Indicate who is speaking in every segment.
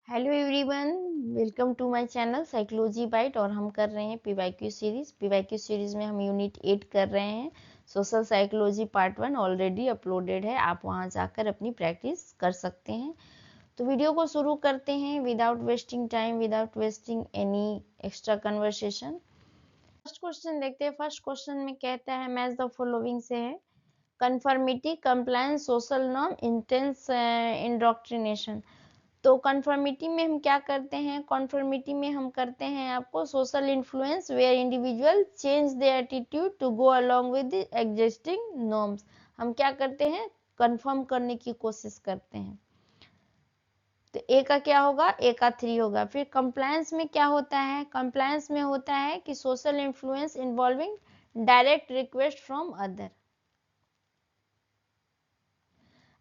Speaker 1: Hello everyone, welcome to my channel psychology bite. और हम कर रहे हैं पीवाईक्यू सीरीज में हम यूनिट 8 कर रहे हैं। Social psychology part 1 already uploaded है, आप वहां जाकर अपनी प्रैक्टिस कर सकते हैं। तो वीडियो को शुरू करते हैं without wasting time, without wasting any extra conversation. First question देखते हैं। फर्स्ट क्वेश्चन में कहता है मैच द फॉलोइंग से है conformity, compliance, social norm, intense indoctrination. तो कन्फर्मिटी में हम क्या करते हैं? कन्फर्मिटी में हम करते हैं आपको social influence where individual change their attitude to go along with the existing norms. हम क्या करते हैं? कंफर्म करने की कोशिश करते हैं। तो ए का क्या होगा? ए का 3 होगा। फिर कंप्लायंस में क्या होता है? कंप्लायंस में होता है कि social influence involving direct request from other.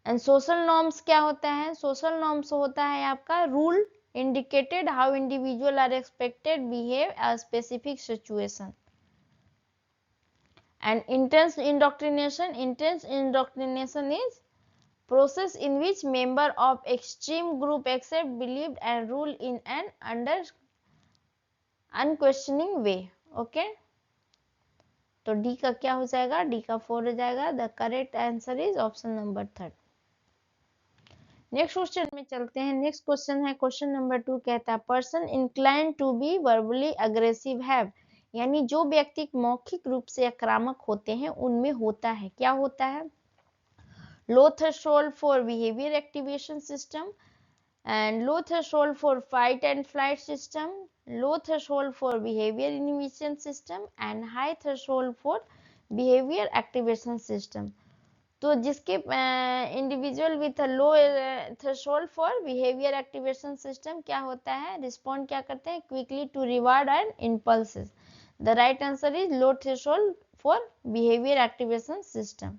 Speaker 1: And social norms क्या होता है? सोशल नॉर्म्स होता है आपका rule indicated how individual are expected behave a specific situation. And intense indoctrination is process in which member of extreme group accept, believed and rule in an unquestioning way. Okay, तो D का क्या हो जाएगा? D का 4 हो जाएगा। The correct answer is option number 3। Next question में चलते हैं। नेक्स्ट क्वेश्चन है क्वेश्चन नंबर 2। कहता है person incline to be verbally aggressive have, यानी जो व्यक्ति मौखिक रूप से आक्रामक होते हैं उनमें होता है, क्या होता है? Low threshold for behaviour activation system, and low threshold for fight and flight system, low threshold for behaviour inhibition system and high threshold for behaviour activation system. तो जिसके individual with low threshold for behaviour activation system क्या होता है? Respond क्या करते हैं? Quickly to reward and impulses. The right answer is low threshold for behaviour activation system.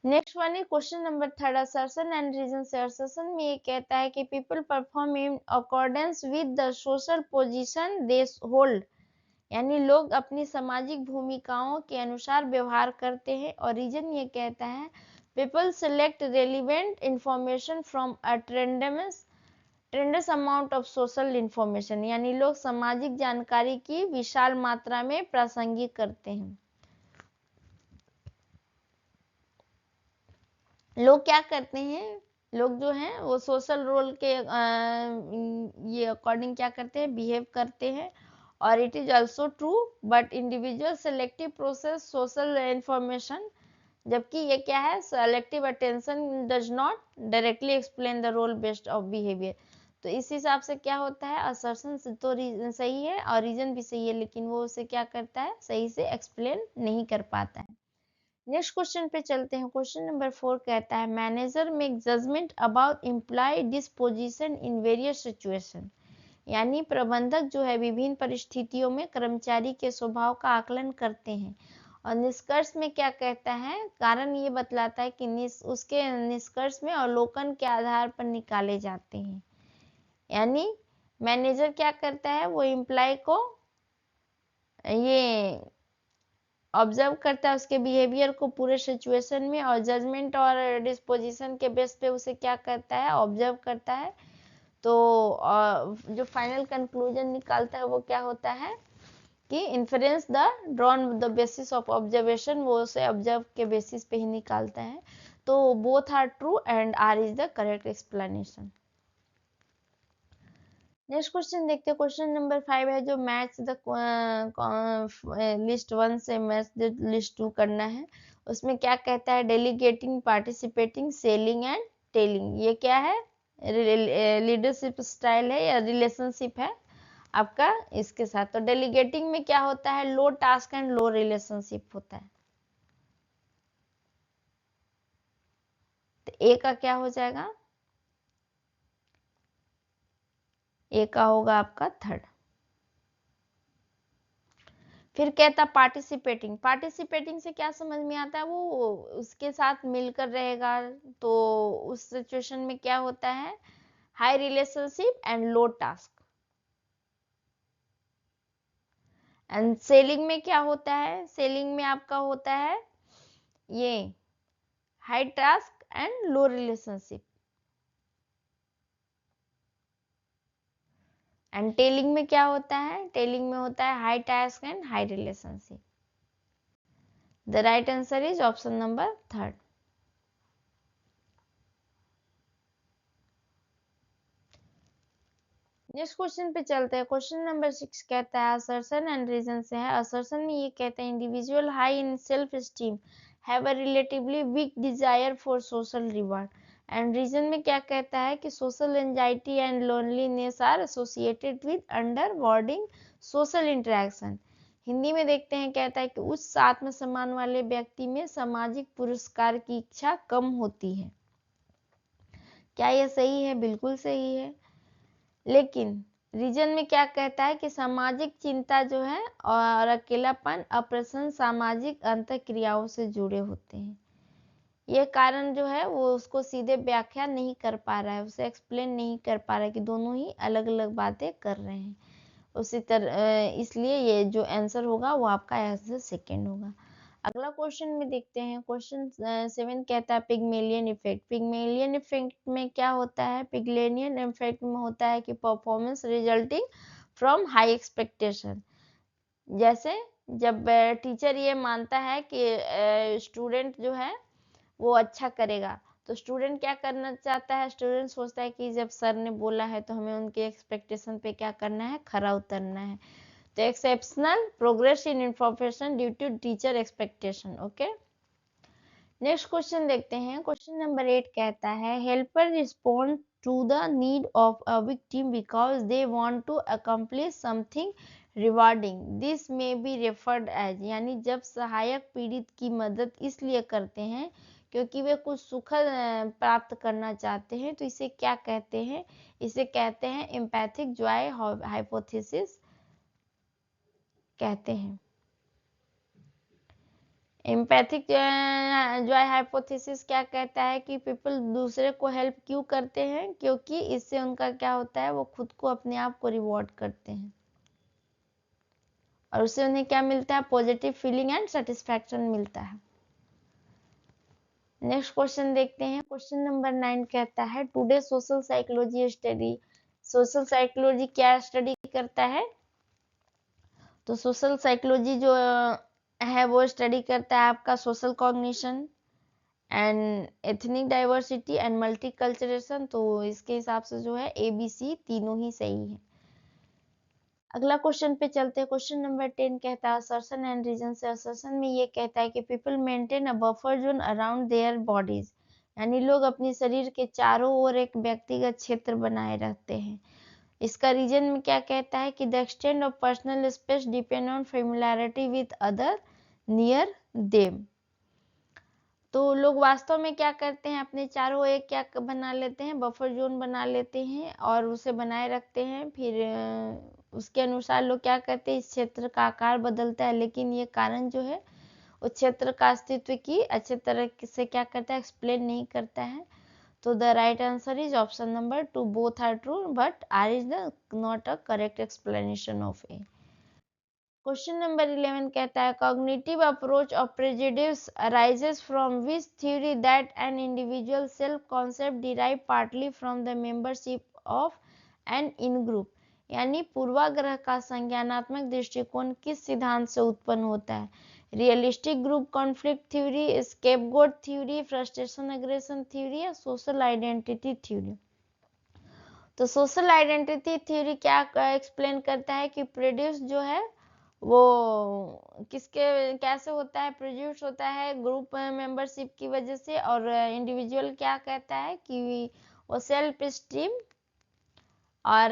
Speaker 1: Next one है question number 3। Assertion and reason से। Assertion में ये कहता है कि people perform in accordance with the social position they hold, यानी लोग अपनी सामाजिक भूमिकाओं के अनुसार व्यवहार करते हैं। और रीजन ये कहता है people select relevant information from a trends amount of social information, यानी लोग सामाजिक जानकारी की विशाल मात्रा में प्रासंगिक करते हैं। लोग क्या करते हैं? लोग जो हैं वो सोशल रोल के ये अकॉर्डिंग क्या करते हैं? बिहेव करते हैं। और it is also true but individual selective process social information, जबकि ये क्या है? Selective attention does not directly explain the role based of behaviour. तो इस हिसाब से क्या होता है? असर्शन तो सही है और रीजन भी सही है, लेकिन वो उसे क्या करता है? सही से एक्सप्लेन नहीं कर पाता है। नेक्स्ट क्वेश्चन पे चलते हैं। क्वेश्चन नंबर 4 कहता है manager make judgement about employee disposition in various situation, यानी प्रबंधक जो है विभिन्न परिस्थितियों में कर्मचारी के स्वभाव का आकलन करते हैं। और निष्कर्ष में क्या कहता है? कारण ये बतलाता है कि उसके निष्कर्ष में अवलोकन के आधार पर निकाले जाते हैं। यानी मैनेजर क्या करता है? वो एम्प्लॉय को ये ऑब्जर्व करता है, उसके बिहेवियर को पूरे सिचुएशन में, और जजमेंट और डिस्पोजिशन के बेस पे उसे क्या करता है? ऑब्जर्व करता है। तो जो फाइनल कंक्लूजन निकालता है वो क्या होता है कि inference the drawn the basis of observation, वो उसे ऑब्जर्व के बेसिस पे ही निकालता है। तो both are true and R is the correct explanation. Next question देखते हैं। क्वेश्चन नंबर 5 है जो मैच द लिस्ट 1 से मैच द लिस्ट 2 करना है। उसमें क्या कहता है? Delegating, participating, selling and telling. ये क्या है? लीडरशिप स्टाइल है या रिलेशनशिप है आपका इसके साथ। तो डेलीगेटिंग में क्या होता है? लो टास्क एंड लो रिलेशनशिप होता है। तो ए का क्या हो जाएगा? ए का होगा आपका 3rd। फिर कहता पार्टिसिपेटिंग। पार्टिसिपेटिंग से क्या समझ में आता है? वो उसके साथ मिलकर रहेगा। तो उस सिचुएशन में क्या होता है? High relationship and low task. And selling में क्या होता है? सेलिंग में आपका होता है ये high task and low relationship. And telling में क्या होता है? टेलिंग में होता है high task and high relationship. The right answer is option number 3। Next question पे चलते हैं। क्वेश्चन नंबर 6 कहता है असर्शन एंड रीजन से है। असर्शन में ये कहते हैं individual high in self esteem have a relatively weak desire for social reward. And reason में क्या कहता है कि social anxiety and loneliness are associated with underboarding social interaction. Hindi में देखते हैं, कहता है कि उच्च आत्मसम्मान वाले व्यक्ति में सामाजिक पुरस्कार की इच्छा कम होती है। क्या यह सही है? बिल्कुल सही है। लेकिन रीजन में क्या कहता है कि सामाजिक चिंता जो है और अकेलापन अप्रसन्न सामाजिक अंतःक्रियाओं से जुड़े होते हैं। ये कारण जो है वो उसको सीधे व्याख्या नहीं कर पा रहा है, उसे एक्सप्लेन नहीं कर पा रहा है कि दोनों ही अलग अलग बातें कर रहे हैं। उसी तरह इसलिए ये जो आंसर होगा वो आपका आंसर सेकेंड होगा। अगला क्वेश्चन में देखते हैं। क्वेश्चन 7 कहता है पिग्मेलियन इफेक्ट। पिग्मेलियन इफेक्ट में क्या होता है? पिग्मेलियन इफेक्ट में होता है कि performance resulting from high expectation. जैसे जब टीचर ये मानता है कि स्टूडेंट जो है वो अच्छा करेगा, तो स्टूडेंट क्या करना चाहता है? स्टूडेंट सोचता है कि जब सर ने बोला है तो हमें उनके एक्सपेक्टेशन पे क्या करना है? खरा उतरना है। तो exceptional progress in information due to teacher expectation. Okay, next question देखते हैं। क्वेश्चन नंबर 8 कहता है helper respond to the need of a victim because they want to accomplish something rewarding. This में बी रेफर्ड एज, यानी जब सहायक पीड़ित की मदद इसलिए करते हैं क्योंकि वे कुछ सुखद प्राप्त करना चाहते हैं, तो इसे क्या कहते हैं? इसे कहते हैं एम्पैथिक जॉय हाइपोथेसिस कहते हैं। एम्पैथिक जॉय हाइपोथेसिस क्या कहता है कि पीपल दूसरे को हेल्प क्यों करते हैं? क्योंकि इससे उनका क्या होता है? वो खुद को अपने आप को रिवॉर्ड करते हैं और उससे उन्हें क्या मिलता है? पॉजिटिव फीलिंग एंड सेटिस्फैक्शन मिलता है। नेक्स्ट क्वेश्चन देखते हैं। क्वेश्चन नंबर 9 कहता है today social psychology study. Social psychology क्या स्टडी करता है? तो सोशल साइकोलॉजी जो है वो स्टडी करता है आपका social cognition and ethnic diversity and multiculturalism. तो इसके हिसाब से जो है ABC तीनों ही सही है। अगला क्वेश्चन पे चलते हैं। क्वेश्चन नंबर 10 कहता है असर्शन एंड रीजन से। असर्शन में ये कहता है कि people maintain a buffer zone around their bodies, यानी लोग अपने शरीर के चारों ओर एक व्यक्तिगत क्षेत्र बनाए रखते हैं। इसका रीजन में क्या कहता है कि the extend of personal space depend on familiarity with other near them. तो लोग वास्तव में क्या करते हैं? अपने चारों एक क्या बना लेते हैं? बफर जोन बना लेते हैं और उसे बनाए रखते हैं। फिर उसके अनुसार लोग क्या करते हैं? इस क्षेत्र का आकार बदलता है, लेकिन ये कारण जो है उस क्षेत्र का अस्तित्व की अच्छे तरह से क्या करता है? एक्सप्लेन नहीं करता है। तो the right answer is option number 2, both are true but R is the not a correct explanation of A. Question number 11 कहता है cognitive approach of prejudice arises from which theory that an individual self concept derive partly from the membership of an in group, यानी पूर्वाग्रह का संज्ञानात्मक दृष्टिकोण किस सिद्धांत से उत्पन्न होता है? Realistic group conflict theory, scapegoat theory, frustration aggression theory या सोशल आइडेंटिटी थ्योरी। तो सोशल आइडेंटिटी थ्योरी क्या एक्सप्लेन करता है कि प्रोड्यूस जो है वो किसके कैसे होता है? प्रोड्यूस होता है ग्रुप मेंबरशिप की वजह से। और इंडिविजुअल क्या कहता है कि वो सेल्फ स्टीम, और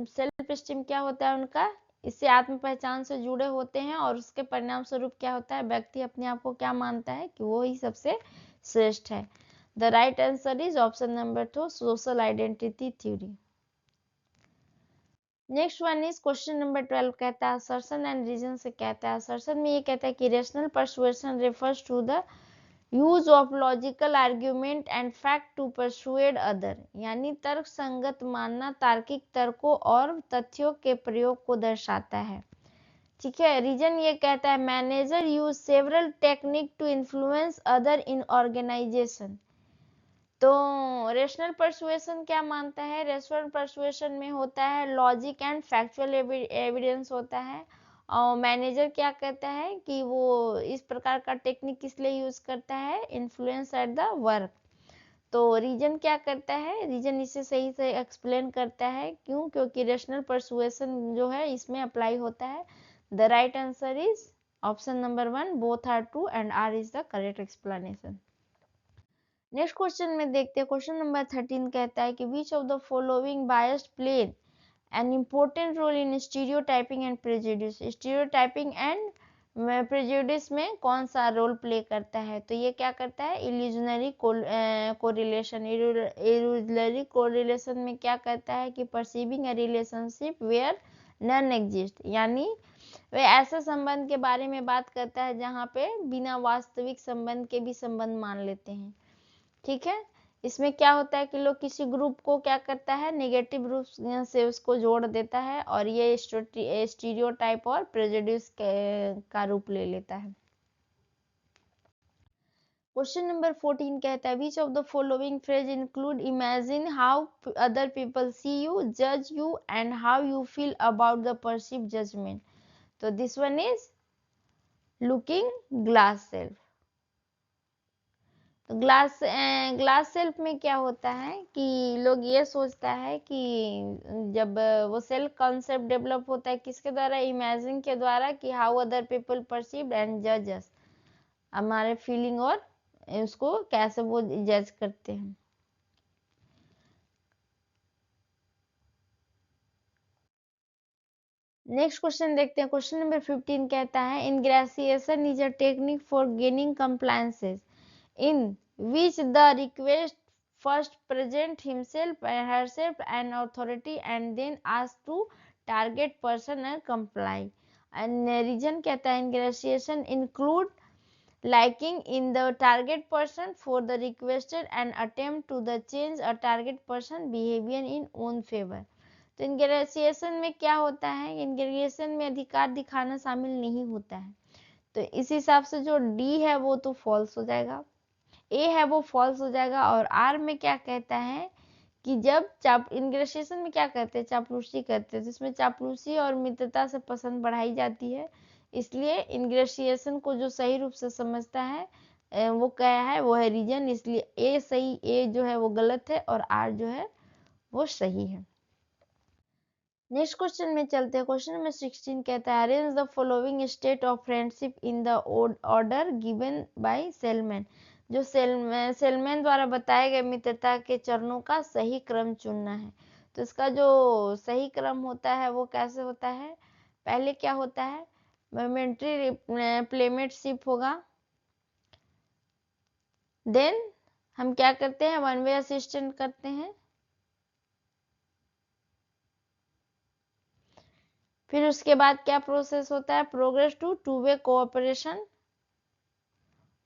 Speaker 1: सेल्फ स्टीम क्या होता है उनका? इससे आत्म पहचान से जुड़े होते हैं और उसके परिणाम स्वरूप क्या होता है? व्यक्ति अपने आप को क्या मानता है? कि वो ही सबसे श्रेष्ठ है। The right answer is option number 2, social identity theory. Next one is question number 12 कहता है असर्शन एंड रीजन से। कहता है असर्शन में ये कहता है कि rational persuasion refers to the use of logical argument and fact to persuade other, यानी तर्क संगत मानना तार्किक तर्कों और तथ्यों के प्रयोग को दर्शाता है। ठीक है। रीजन ये कहता है manager use several technique to influence other in organisation, तो रेशनल परसुएशन क्या मानता है? रेशनल परसुएशन में होता है लॉजिक एंड फैक्चुअल एविडेंस होता है। और मैनेजर क्या कहता है कि वो इस प्रकार का टेक्निक किस लिए यूज करता है? Influence at the work. तो रीजन क्या करता है? रीजन इसे सही से एक्सप्लेन करता है। क्यों? क्योंकि रेशनल परसुएशन जो है इसमें अप्लाई होता है। The right answer is option number 1, both are true and R is the correct explanation. Next question में देखते हैं। क्वेश्चन नंबर 13 कहता है कि which of the following biased play an important role in stereotyping and prejudice. Stereotyping and prejudice में कौन सा role play करता है? तो ये क्या करता है? Illusionary correlation. इल्यूजनरी कोरिलेशन में क्या करता है कि perceiving a relationship where none exist, यानी वे ऐसे संबंध के बारे में बात करता है जहाँ पे बिना वास्तविक संबंध के भी संबंध मान लेते हैं। ठीक है, इसमें क्या होता है कि लोग किसी ग्रुप को क्या करता है? नेगेटिव रूप से उसको जोड़ देता है और ये स्टीरियोटाइप और प्रेजुडिस का रूप ले लेता है। क्वेश्चन नंबर 14 कहता है which of the following phrase include imagine how other people see you, जज you and how you feel about the perceived judgement. तो this one is looking glass self. तो ग्लास सेल्फ में क्या होता है कि लोग ये सोचता है कि जब वो सेल्फ कॉन्सेप्ट डेवलप होता है किसके द्वारा? इमेजिन के द्वारा, कि how other people perceive and जज अस, हमारे फीलिंग और उसको कैसे वो जज करते हैं। नेक्स्ट क्वेश्चन देखते हैं। क्वेश्चन नंबर 15 कहता है ingratiation is a technique for gaining compliances in which the request first present himself and herself an authority and then ask to target person and comply. And reason कहता है ingratiation include liking in the target person for the requested and attempt to the change a target person behavior in own favor. तो इंग्रेसिएशन में क्या होता है? इंग्रेसिएशन में अधिकार दिखाना शामिल नहीं होता है। तो इस हिसाब से जो डी है वो तो फॉल्स हो जाएगा, ए है वो फॉल्स हो जाएगा। और आर में क्या कहता है कि जब इंग्रेसिएशन में क्या करते हैं? चापलूसी करते हैं, जिसमें चापलूसी और मित्रता से पसंद बढ़ाई जाती है। इसलिए इंग्रेसिएशन को जो सही रूप से समझता है वो क्या है? वो है रीजन। इसलिए ए सही, ए जो है वो गलत है और आर जो है वो सही है। नेक्स्ट क्वेश्चन में चलते हैं। क्वेश्चन नंबर 16 कहता है arrange the following state of friendship in the order given by salesman. जो सेलमैन द्वारा बताए गए मित्रता के चरणों का सही क्रम चुनना है। तो इसका जो सही क्रम होता है वो कैसे होता है? पहले क्या होता है? मोमेंट्री प्लेमेटशिप होगा। देन हम क्या करते हैं? वन वे असिस्टेंट करते हैं। फिर उसके बाद क्या प्रोसेस होता है? Progress to two way cooperation.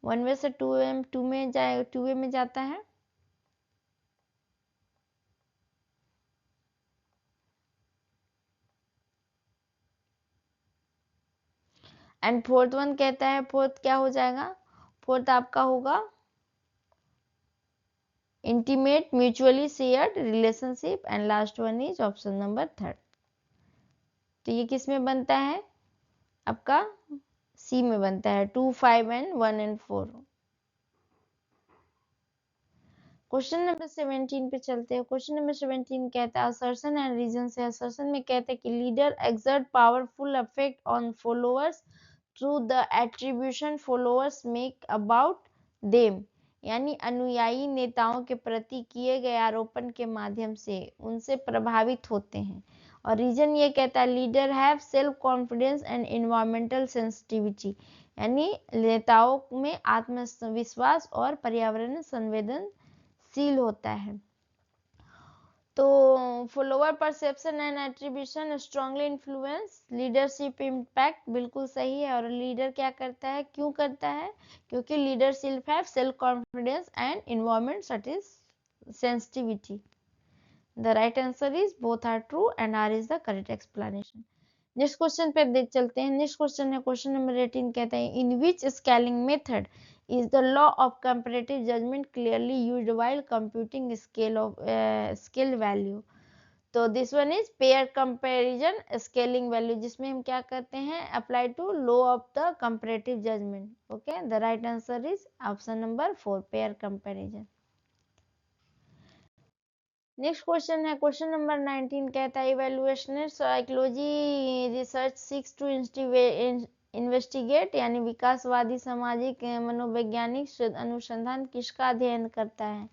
Speaker 1: One way से टू वे में जाता है। एंड फोर्थ वन कहता है, फोर्थ क्या हो जाएगा? फोर्थ आपका होगा intimate mutually shared relationship and last one is option number 3। तो ये किस में बनता है? आपका सी में बनता है 2, 5 एंड 1 एंड 4। क्वेश्चन नंबर 17 पे चलते हैं। क्वेश्चन नंबर 17 कहता है असर्शन एंड रीजन से। असर्शन में कहते हैं कि leader exert powerful effect on followers through the attribution followers make about them, यानी अनुयायी नेताओं के प्रति किए गए आरोपण के माध्यम से उनसे प्रभावित होते हैं। और रीजन ये कहता है leader have self confidence and environmental sensitivity, यानी नेताओं में आत्मविश्वास और पर्यावरण संवेदनशील होता है। तो follower perception and attribution strongly influence leadership impact, बिल्कुल सही है। और लीडर क्या करता है? क्यों करता है? क्योंकि leadership have self confidence and environment sensitivity. The right answer is both are true and R is the correct explanation. Next question पे देख चलते हैं। नेक्स्ट क्वेश्चन है क्वेश्चन नंबर 18 कहता है in which scaling method is the law of comparative judgment clearly used while computing scale value? तो this one is pair comparison scaling value, जिसमें हम क्या करते हैं, apply to law of the comparative judgement. Okay, the right answer is option number 4, pair comparison. Next question है question number 19, कहता है evaluational psychology research seeks to investigate, यानी विकासवादी सामाजिक मनोवैज्ञानिक अनुसंधान किसका अध्ययन करता है?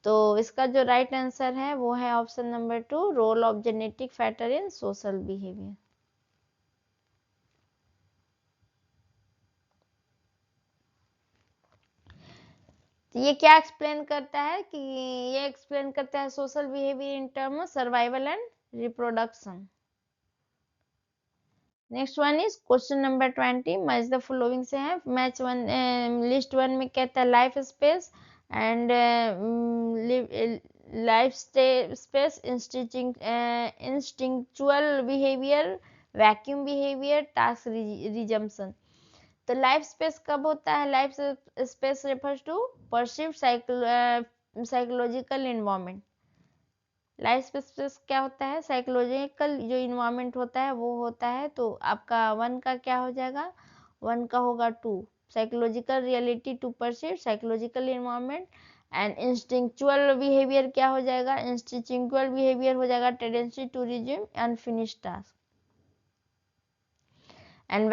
Speaker 1: तो इसका जो राइट आंसर है वो है option number 2, role of genetic factor in social behaviour. तो ये क्या एक्सप्लेन करता है कि ये एक्सप्लेन करता है social behaviour in term of survival and reproduction. Next one is question number 20, match the following से है. मैच वन, लिस्ट वन में कहता है life space and life space, instinctual behaviour, vacuum behaviour, task resumption. तो life space कब होता है? Life space refers to perceived psychological environment. Life space क्या होता है? साइकोलॉजिकल जो इन्वायरमेंट होता है वो होता है. तो आपका 1 का क्या हो जाएगा? 1 का होगा 2, psychological reality to perceive psychological environment. And instinctual behaviour क्या हो जाएगा? इंस्टिंक्चुअल बिहेवियर हो जाएगा tendency to resume unfinished task. And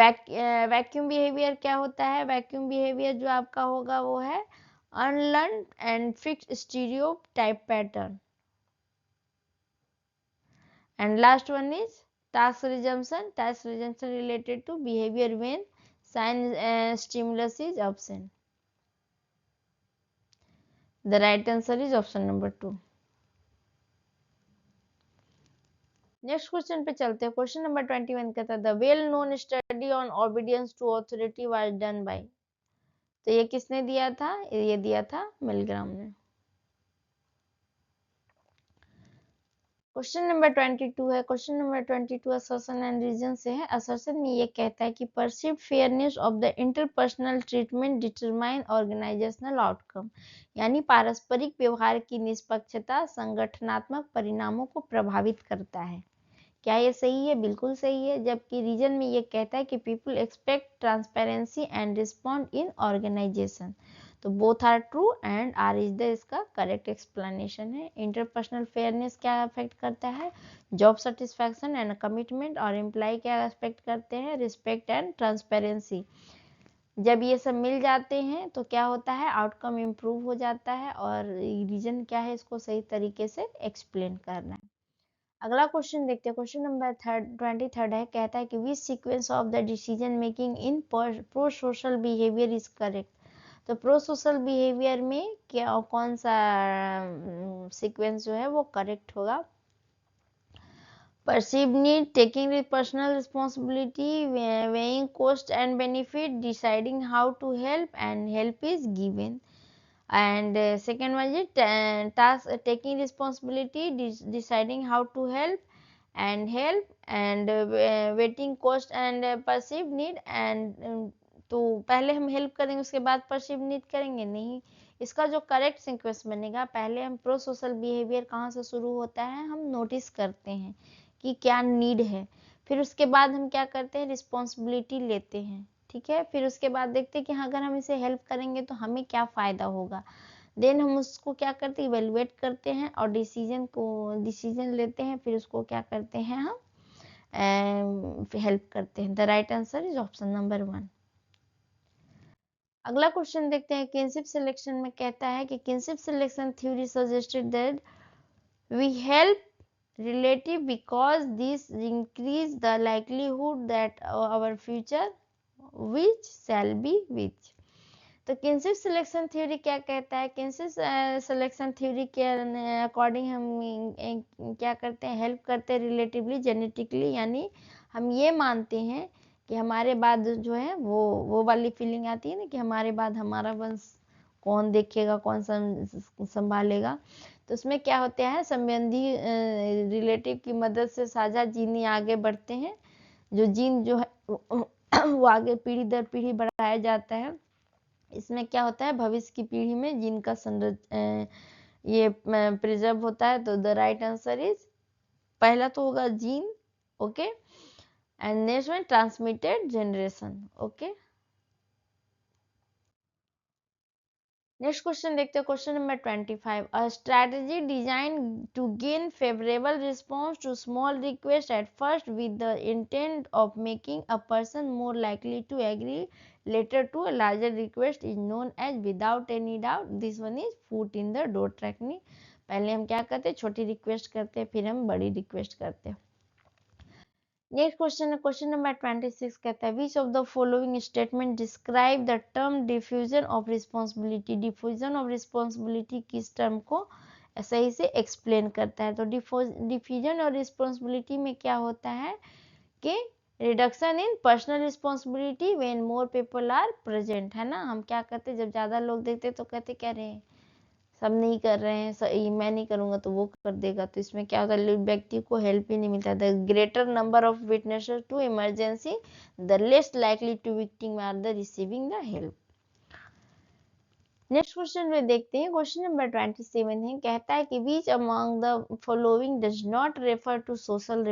Speaker 1: vacuum behaviour क्या होता है? वैक्यूम बिहेवियर जो आपका होगा वो है unlearn and fixed stereotype pattern. And last one is task resumption. Task resumption related to behavior when sign stimulus is absent. The right answer is option number 2. Next question पे चलते हैं. Question number 21 कहता है the well known study on obedience to authority was done by. तो ये किसने दिया था? ये दिया था मिलग्राम ने. क्वेश्चन नंबर 22 है. Question number 22 assertion and reason से है. असर्शन में ये कहता है कि perceived fairness of the interpersonal treatment determine organisational outcome, यानी पारस्परिक व्यवहार की निष्पक्षता संगठनात्मक परिणामों को प्रभावित करता है. क्या ये सही है? बिल्कुल सही है. जबकि रीजन में ये कहता है कि people expect transparency and respond in organisation. तो both are true and R is the इसका करेक्ट एक्सप्लेनेशन है. इंटरपर्सनल फेयरनेस क्या अफेक्ट करता है? Job satisfaction and commitment. और एम्प्लॉय क्या अफेक्ट करते हैं? Respect and transparency. जब ये सब मिल जाते हैं तो क्या होता है? आउटकम इम्प्रूव हो जाता है. और रीजन क्या है? इसको सही तरीके से एक्सप्लेन करना है. अगला क्वेश्चन देखते हैं. क्वेश्चन नंबर 23 है. कहता है कि विच sequence of the decision making in pro social behaviour is correct. तो प्रो सोशल बिहेवियर में क्या कौन सा सीक्वेंस जो है वो करेक्ट होगा? Perceive need, taking personal responsibility, weighing cost and benefit, deciding how to help and help is given. And second one is task taking responsibility, deciding how to help and waiting cost and perceived need. and तो पहले हम help करेंगे उसके बाद perceive need करेंगे? नहीं. इसका जो करेक्ट सीक्वेंस बनेगा, पहले हम प्रो सोशल बिहेवियर कहाँ से शुरू होता है? हम नोटिस करते हैं कि क्या नीड है. फिर उसके बाद हम क्या करते हैं? रिस्पॉन्सिबिलिटी लेते हैं. ठीक है. फिर उसके बाद देखते हैं कि हाँ अगर हम इसे हेल्प करेंगे तो हमें क्या फ़ायदा होगा. देन हम उसको क्या करते हैं? इवेलुएट करते हैं और डिसीजन लेते हैं. फिर उसको क्या करते हैं? हम हेल्प करते हैं. The right answer is option number 1. अगला क्वेश्चन देखते हैं. किनशिप सिलेक्शन में कहता है कि kinship selection theory suggested that we help relative because this increase the likelihood that our future which shall be which. तो किनशिप सिलेक्शन थ्योरी क्या कहता है? किनशिप सिलेक्शन थ्योरी के अकॉर्डिंग हम क्या करते हैं? हेल्प करते हैं रिलेटिवली जेनेटिकली, यानी हम ये मानते हैं कि हमारे बाद जो है वो वाली फीलिंग आती है ना कि हमारे बाद हमारा वंश कौन देखेगा, कौन संभालेगा. तो उसमें क्या होते हैं? संबंधी रिलेटिव की मदद से साझा जीन आगे बढ़ते हैं. जो जीन जो है वो आगे पीढ़ी दर पीढ़ी बढ़ाया जाता है. इसमें क्या होता है, भविष्य की पीढ़ी में जिनका ये प्रिजर्व होता है। तो द राइट आंसर इज, पहला तो होगा जीन, ओके, एंड नेक्स्ट में transmitted generation, okay. Next question देखते हैं, question number 25। A strategy design to gain favourable response to small request at first with the intent of making a person more likely to agree later to a larger request is known as without any doubt this one is foot in the door technique. पहले हम क्या करते हैं, छोटी request करते हैं, फिर हम बड़ी रिक्वेस्ट करते हैं। नेक्स्ट क्वेश्चन है, क्वेश्चन नंबर 26 कहता है which of the following statement describe the term diffusion of responsibility. Diffusion of responsibility किस टर्म को सही से एक्सप्लेन करता है। तो डिफ्यूजन और रिस्पॉन्सिबिलिटी में क्या होता है कि reduction in personal responsibility when more people are present, है ना। हम क्या करते, जब ज्यादा लोग देखते तो कहते क्या रहे, सब नहीं कर रहे हैं, मैं नहीं करूंगा तो वो कर देगा। तो इसमें क्या होता है, व्यक्ति को हेल्प ही नहीं मिलता। The greater number of witnesses to emergency the less likely to victim are the receiving the help. Next question में देखते हैं, क्वेश्चन नंबर 27 है, कहता है कि बीच among the following does not refer to social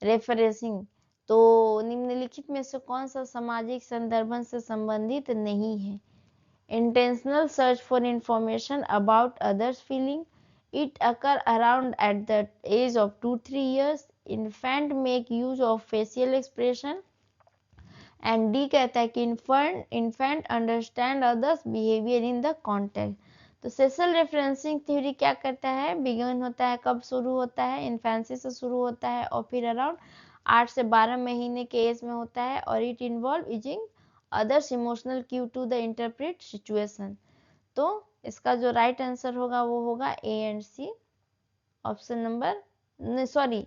Speaker 1: referencing. तो निम्नलिखित में से कौन सा सामाजिक संदर्भन से संबंधित नहीं है। Intentional search for information about others' feeling. It occur around at the age of 2-3 years. Infant make use of facial expression. And D कहता है कि infant understand others behavior in the context. तो सोशल रेफरेंसिंग थ्योरी क्या करता है, begin होता है, कब शुरू होता है, इन्फेंसी से शुरू होता है और फिर अराउंड 8 से 12 महीने के एज में होता है। और it involve using others emotional cue to the interpret situation. तो इसका जो राइट आंसर होगा वो होगा A and C, option number sorry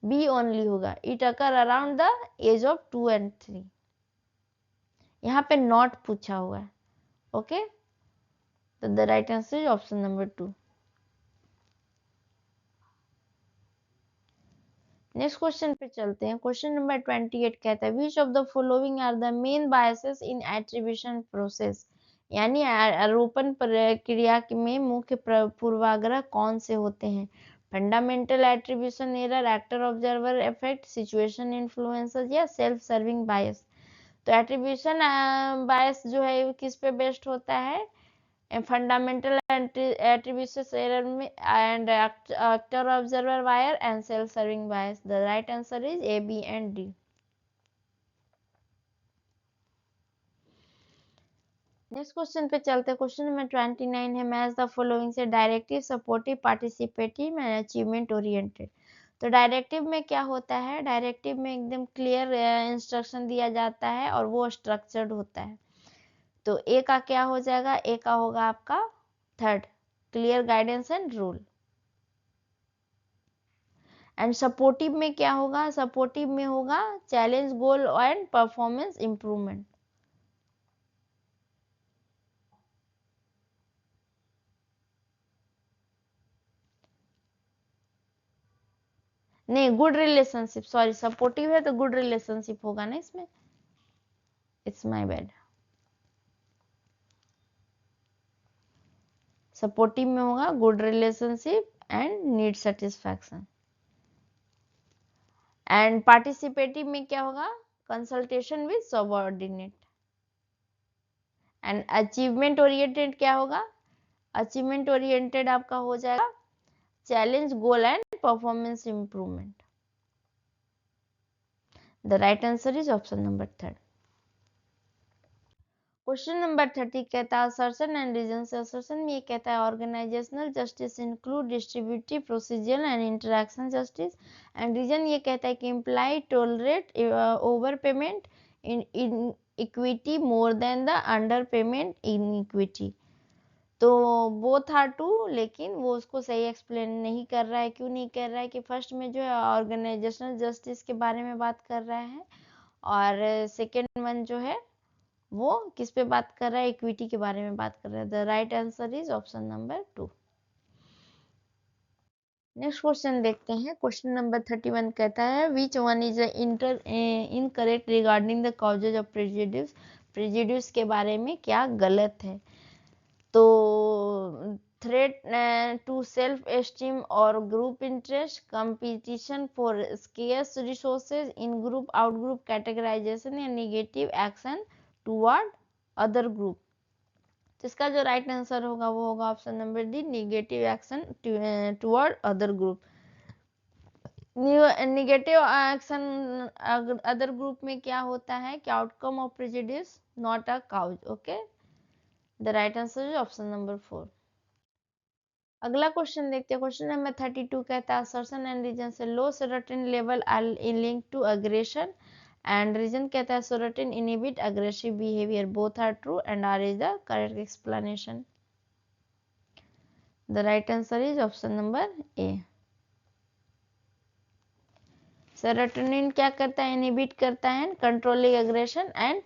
Speaker 1: B only होगा। It occur around the age of 2 and 3, यहाँ पे नॉट पूछा हुआ है, ओके। तो the right answer is option number 2। Next question पे चलते हैं, क्वेश्चन नंबर 28 कहता है which of the following are the main biases in attribution process. यानी आरोपण प्रक्रिया में मुख्य पूर्वाग्रह कौन से होते हैं। Fundamental attribution error, actor observer effect, situation influencer या सेल्फ सर्विंग बायस। तो एट्रीब्यूशन बायस जो है किस पे बेस्ड होता है, फंडामेंटल attribution error में and actor observer bias and self serving bias. The right answer is A, B and D. Next question पे चलते हैं, क्वेश्चन नंबर 29 है मैच द फॉलोइंग से directive, supportive, participative and achievement oriented. तो directive में क्या होता है, डायरेक्टिव में एकदम क्लियर इंस्ट्रक्शन दिया जाता है और वो स्ट्रक्चर्ड होता है। तो ए का क्या हो जाएगा, ए का होगा आपका third, clear guidance and rule. And supportive में क्या होगा, सपोर्टिव में होगा challenge, goal and performance improvement. नहीं, गुड रिलेशनशिप, सॉरी सपोर्टिव है तो गुड रिलेशनशिप होगा ना इसमें, इट्स माय बैड। सपोर्टिव में होगा good relationship and need satisfaction. And participative में क्या होगा, consultation with subordinate. And achievement oriented क्या होगा, अचीवमेंट ओरिएंटेड आपका हो जाएगा challenge, goal and performance improvement. The right answer is option number 3। Question number 30 कहता है असर्शन एंड रीजन से। असर्शन में ये कहता है organisational justice include distributive, procedural and interaction justice. And reason ये कहता है कि employee tolerate over payment in equity more than the under payment in equity. तो बोथ आर टू, लेकिन वो उसको सही एक्सप्लेन नहीं कर रहा है। क्यों नहीं कर रहा है कि फर्स्ट में जो है ऑर्गेनाइजेशनल जस्टिस के बारे में बात कर रहा है और सेकेंड वन जो है वो किस पे बात कर रहा है, इक्विटी के बारे में बात कर रहा है। The right answer is option number 2। Next question देखते हैं, क्वेश्चन नंबर 31 कहता है which one is incorrect regarding the causes of prejudice. Prejudice के बारे में क्या गलत है। तो थ्रेट टू सेल्फ एस्टीम और group interest, competition for scarce resources in group out group categorization या negative action toward other group. तो इसका जो राइट आंसर होगा वो होगा option number D, negative action toward other group. Negative action other group में क्या होता है कि outcome of prejudice not a cause. Okay, the right answer is option number 4। अगला क्वेश्चन देखते हैं। क्वेश्चन नंबर 32 कहता है असर्शन एंड रीजन से low serotonin level are in link to aggression and reason कहता है serotonin inhibit aggressive behaviour, both are true and R is the correct explanation. The right answer is option number A. Serotonin क्या करता है, inhibit करता है controlling aggression, and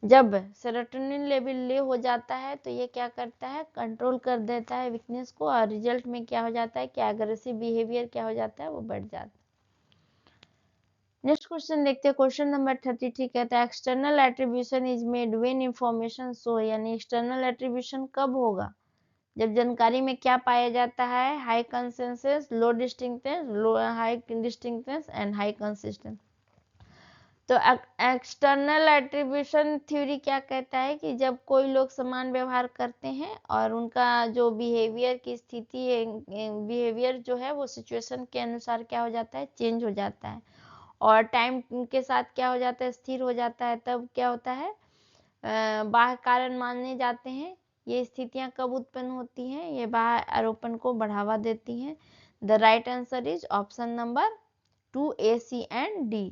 Speaker 1: जब serotonin level low हो जाता है तो ये क्या करता है, कंट्रोल कर देता है वीकनेस को, और रिजल्ट में क्या हो जाता है कि एग्रेसिव बिहेवियर क्या हो जाता है, वो बढ़ जाता है। नेक्स्ट क्वेश्चन देखते हैं। क्वेश्चन नंबर 33 कहता है external attribution is made when information so, यानी एक्सटर्नल एट्रीब्यूशन कब होगा, जब जानकारी में क्या पाया जाता है, high consensus, low distinctness, low high distinctness and high consistence. तो एक्सटर्नल एट्रीब्यूशन थ्योरी क्या कहता है कि जब कोई लोग समान व्यवहार करते हैं और उनका जो बिहेवियर की स्थिति है, बिहेवियर जो है वो सिचुएशन के अनुसार क्या हो जाता है, चेंज हो जाता है, और टाइम के साथ क्या हो जाता है, स्थिर हो जाता है, तब क्या होता है, बाह्य कारण माने जाते हैं। ये स्थितियां कब उत्पन्न होती हैं, ये बाह्य आरोपण को बढ़ावा देती हैं। The right answer is option number 2 A, C and D।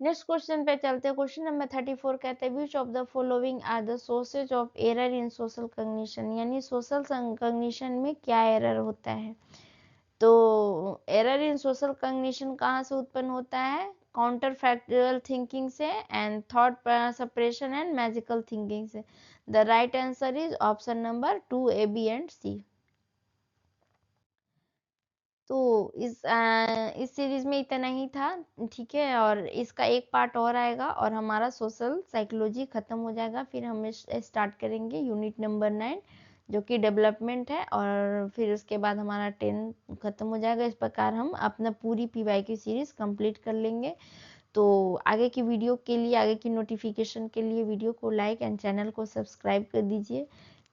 Speaker 1: Next question पे चलते हैं। क्वेश्चन नंबर 34 कहते हैं which of the following are the sources of error in social cognition, यानी सोशल कॉग्निशन में क्या एरर होता है। तो एरर इन सोशल कॉग्निशन कहाँ से उत्पन्न होता है, काउंटर फैक्चुअल थिंकिंग से, and thought separation and magical thinking से। The right answer is option number 2 A, B and C। तो इस सीरीज में इतना ही था, ठीक है, और इसका एक पार्ट और आएगा और हमारा सोशल साइकोलॉजी खत्म हो जाएगा। फिर हम स्टार्ट करेंगे यूनिट नंबर 9 जो कि डेवलपमेंट है, और फिर उसके बाद हमारा 10 खत्म हो जाएगा। इस प्रकार हम अपना पूरी PYQ सीरीज कंप्लीट कर लेंगे। तो आगे की वीडियो के लिए, आगे की नोटिफिकेशन के लिए वीडियो को लाइक एंड चैनल को सब्सक्राइब कर दीजिए।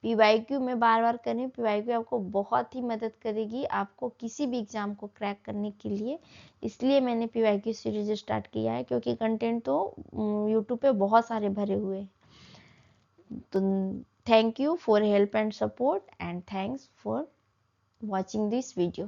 Speaker 1: PYQ में बार बार करें, PYQ आपको बहुत ही मदद करेगी आपको किसी भी एग्जाम को क्रैक करने के लिए। इसलिए मैंने PYQ सीरीज स्टार्ट किया है, क्योंकि कंटेंट तो यूट्यूब पे बहुत सारे भरे हुए। तो thank you for help and support, and thanks for watching this video.